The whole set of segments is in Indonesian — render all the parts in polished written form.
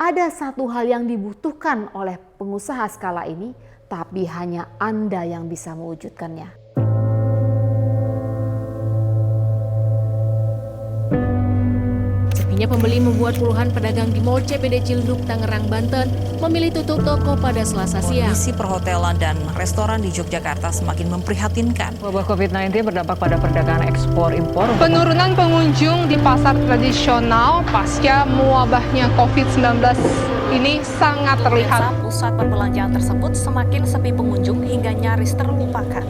ada satu hal yang dibutuhkan oleh pengusaha skala ini, tapi hanya Anda yang bisa mewujudkannya. Sepinya pembeli membuat puluhan pedagang di Mall CPD Ciledug, Tangerang, Banten memilih tutup toko pada Selasa siang. Kondisi perhotelan dan restoran di Yogyakarta semakin memprihatinkan. Wabah COVID-19 berdampak pada perdagangan ekspor-impor. Penurunan pengunjung di pasar tradisional pasca mewabahnya COVID-19 ini sangat terlihat. Pusat perbelanjaan tersebut semakin sepi pengunjung hingga nyaris terlupakan.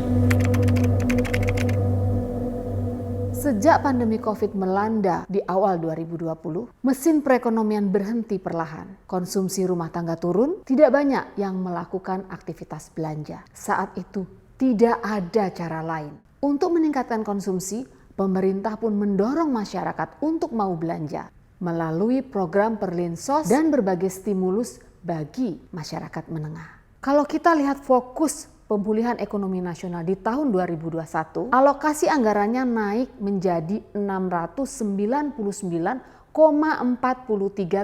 Sejak pandemi COVID melanda di awal 2020, mesin perekonomian berhenti perlahan. Konsumsi rumah tangga turun, tidak banyak yang melakukan aktivitas belanja. Saat itu tidak ada cara lain. Untuk meningkatkan konsumsi, pemerintah pun mendorong masyarakat untuk mau belanja melalui program Perlinsos dan berbagai stimulus bagi masyarakat menengah. Kalau kita lihat fokus pemulihan ekonomi nasional di tahun 2021, alokasi anggarannya naik menjadi 699,43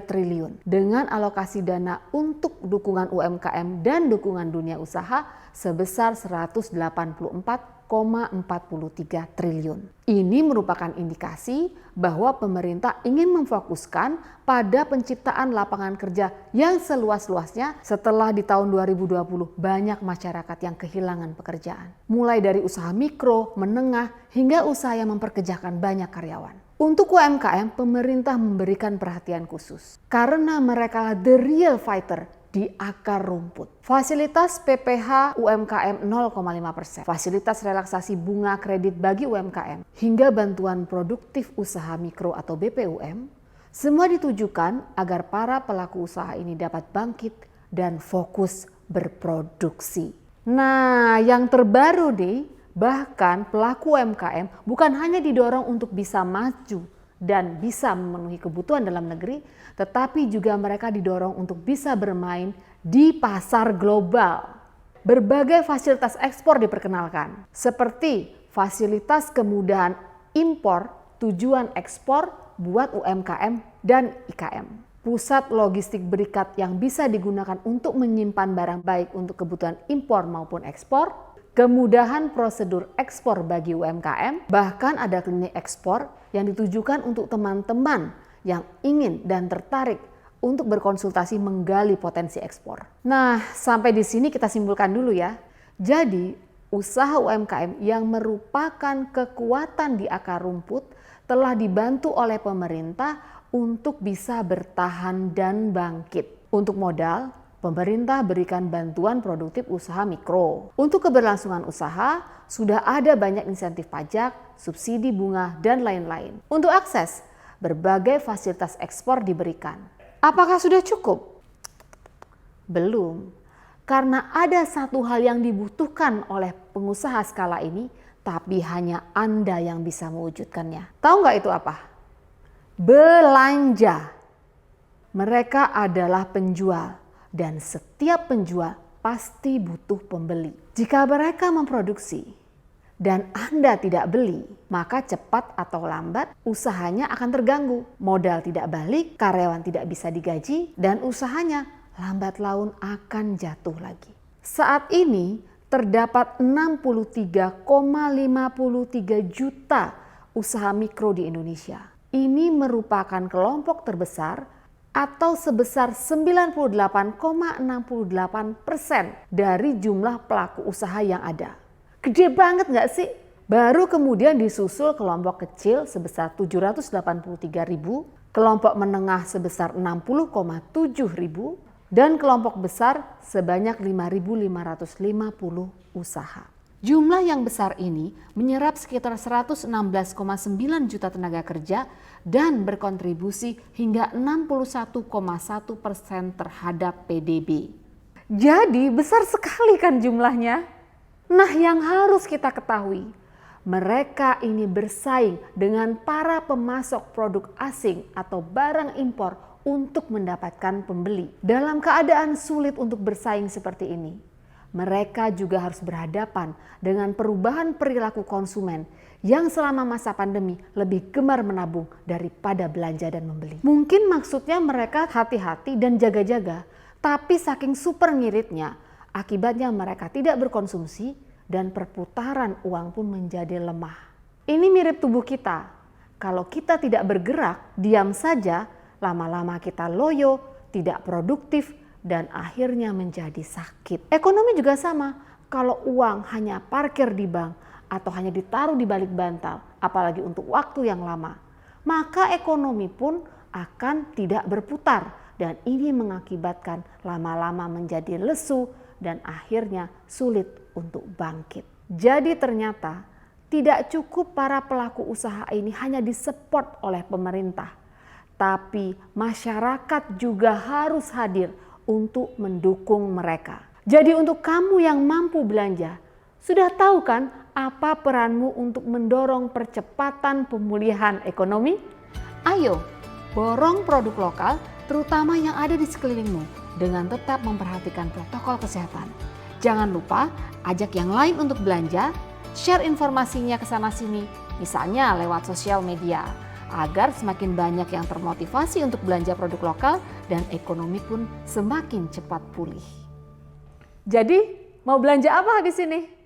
triliun dengan alokasi dana untuk dukungan UMKM dan dukungan dunia usaha sebesar 184,43 triliun. Ini merupakan indikasi bahwa pemerintah ingin memfokuskan pada penciptaan lapangan kerja yang seluas-luasnya setelah di tahun 2020 banyak masyarakat yang kehilangan pekerjaan. Mulai dari usaha mikro, menengah, hingga usaha yang memperkerjakan banyak karyawan. Untuk UMKM, pemerintah memberikan perhatian khusus karena mereka the real fighter di akar rumput. Fasilitas PPh UMKM 0,5%, fasilitas relaksasi bunga kredit bagi UMKM, hingga bantuan produktif usaha mikro atau BPUM, semua ditujukan agar para pelaku usaha ini dapat bangkit dan fokus berproduksi. Nah, yang terbaru nih, bahkan pelaku UMKM bukan hanya didorong untuk bisa maju dan bisa memenuhi kebutuhan dalam negeri, tetapi juga mereka didorong untuk bisa bermain di pasar global. Berbagai fasilitas ekspor diperkenalkan, seperti fasilitas kemudahan impor tujuan ekspor buat UMKM dan IKM. Pusat logistik berikat yang bisa digunakan untuk menyimpan barang baik untuk kebutuhan impor maupun ekspor, kemudahan prosedur ekspor bagi UMKM, bahkan ada klinik ekspor yang ditujukan untuk teman-teman yang ingin dan tertarik untuk berkonsultasi menggali potensi ekspor. Nah, sampai di sini kita simpulkan dulu ya. Jadi, usaha UMKM yang merupakan kekuatan di akar rumput telah dibantu oleh pemerintah untuk bisa bertahan dan bangkit. Untuk modal, pemerintah berikan bantuan produktif usaha mikro. Untuk keberlangsungan usaha, sudah ada banyak insentif pajak, subsidi bunga, dan lain-lain. Untuk akses, berbagai fasilitas ekspor diberikan. Apakah sudah cukup? Belum. Karena ada satu hal yang dibutuhkan oleh pengusaha skala ini, tapi hanya Anda yang bisa mewujudkannya. Tahu nggak itu apa? Belanja. Mereka adalah penjual. Dan setiap penjual pasti butuh pembeli. Jika mereka memproduksi dan Anda tidak beli, maka cepat atau lambat usahanya akan terganggu. Modal tidak balik, karyawan tidak bisa digaji, dan usahanya lambat laun akan jatuh lagi. Saat ini terdapat 63,53 juta usaha mikro di Indonesia. Ini merupakan kelompok terbesar atau sebesar 98,68% dari jumlah pelaku usaha yang ada. Gede banget nggak sih? Baru kemudian disusul kelompok kecil sebesar 783.000, kelompok menengah sebesar 60,7.000, dan kelompok besar sebanyak 5.550 usaha. Jumlah yang besar ini menyerap sekitar 116,9 juta tenaga kerja dan berkontribusi hingga 61,1% terhadap PDB. Jadi besar sekali kan jumlahnya? Nah, yang harus kita ketahui, mereka ini bersaing dengan para pemasok produk asing atau barang impor untuk mendapatkan pembeli. Dalam keadaan sulit untuk bersaing seperti ini, mereka juga harus berhadapan dengan perubahan perilaku konsumen yang selama masa pandemi lebih gemar menabung daripada belanja dan membeli. Mungkin maksudnya mereka hati-hati dan jaga-jaga, tapi saking super ngiritnya, akibatnya mereka tidak berkonsumsi dan perputaran uang pun menjadi lemah. Ini mirip tubuh kita. Kalau kita tidak bergerak, diam saja, lama-lama kita loyo, tidak produktif, dan akhirnya menjadi sakit. Ekonomi juga sama. Kalau uang hanya parkir di bank atau hanya ditaruh di balik bantal, apalagi untuk waktu yang lama, maka ekonomi pun akan tidak berputar dan ini mengakibatkan lama-lama menjadi lesu dan akhirnya sulit untuk bangkit. Jadi ternyata tidak cukup para pelaku usaha ini hanya disupport oleh pemerintah, tapi masyarakat juga harus hadir untuk mendukung mereka. Jadi untuk kamu yang mampu belanja, sudah tahu kan apa peranmu untuk mendorong percepatan pemulihan ekonomi? Ayo, borong produk lokal terutama yang ada di sekelilingmu dengan tetap memperhatikan protokol kesehatan. Jangan lupa ajak yang lain untuk belanja, share informasinya ke sana-sini, misalnya lewat sosial media, agar semakin banyak yang termotivasi untuk belanja produk lokal dan ekonomi pun semakin cepat pulih. Jadi, mau belanja apa habis ini?